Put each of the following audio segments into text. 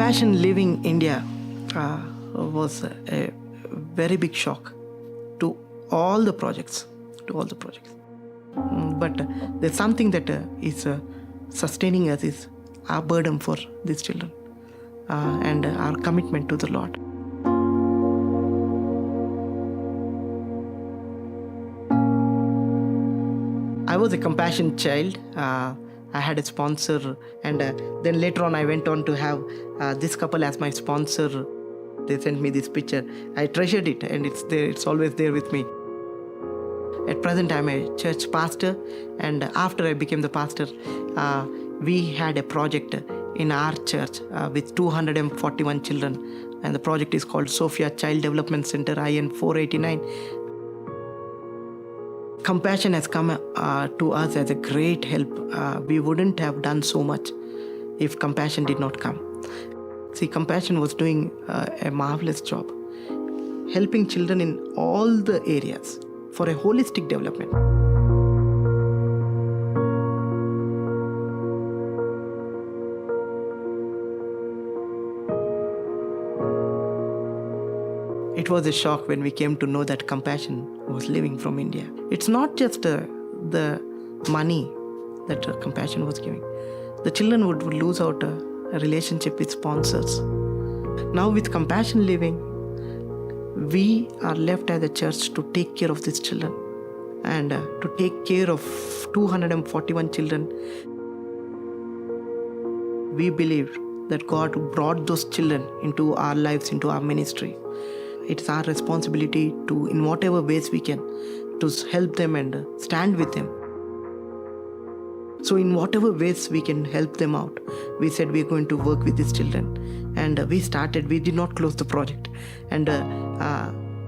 Compassion Living India was a very big shock to all the projects. But there's something that is sustaining us is our burden for these children and our commitment to the Lord. I was a compassion child. I had a sponsor, and then later on I went on to have this couple as my sponsor. They sent me this picture. I treasured it, and it's there. It's always there with me. At present, I'm a church pastor, and after I became the pastor, we had a project in our church with 241 children, and the project is called Sophia Child Development Center, IN 489. Compassion has come to us as a great help. We wouldn't have done so much if compassion did not come. See, compassion was doing a marvelous job, helping children in all the areas for a holistic development. It was a shock when we came to know that compassion was living from India. It's not just the money that compassion was giving. The children would lose out a relationship with sponsors. Now with compassion living, we are left as a church to take care of these children and to take care of 241 children. We believe that God brought those children into our lives, into our ministry. It's our responsibility to, in whatever ways we can, to help them and stand with them. So in whatever ways we can help them out, we said we're going to work with these children. And we did not close the project. And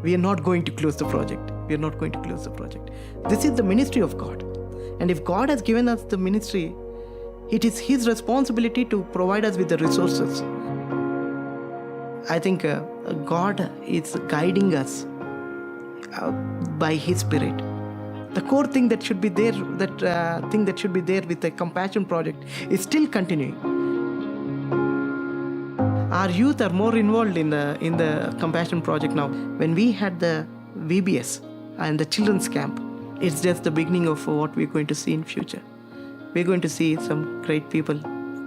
we are not going to close the project. This is the ministry of God. And if God has given us the ministry, it is His responsibility to provide us with the resources. I think God is guiding us by His Spirit. The core thing that should be there, with the compassion project is still continuing. Our youth are more involved in the compassion project now. When we had the VBS and the children's camp, it's just the beginning of what we're going to see in future. We're going to see some great people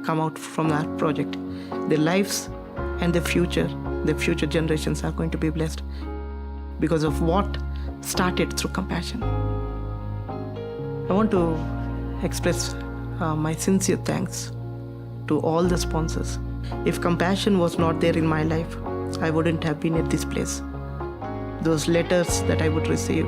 come out from that project. Their lives and the future generations are going to be blessed because of what started through compassion. I want to express my sincere thanks to all the sponsors. If compassion was not there in my life, I wouldn't have been at this place. Those letters that I would receive,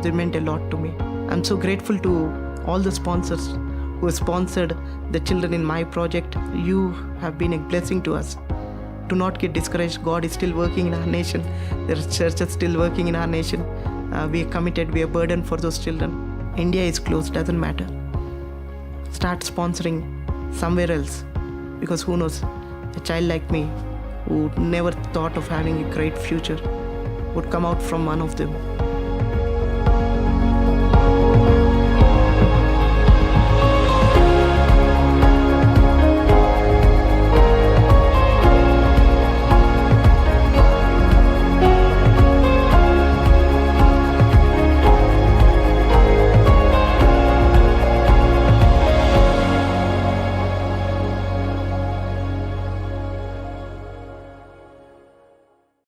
they meant a lot to me. I'm so grateful to all the sponsors who sponsored the children in my project. You have been a blessing to us. Do not get discouraged. God is still working in our nation. There are churches still working in our nation. We are committed. We are burdened for those children. India is closed, doesn't matter. Start sponsoring somewhere else. Because who knows, a child like me who never thought of having a great future would come out from one of them.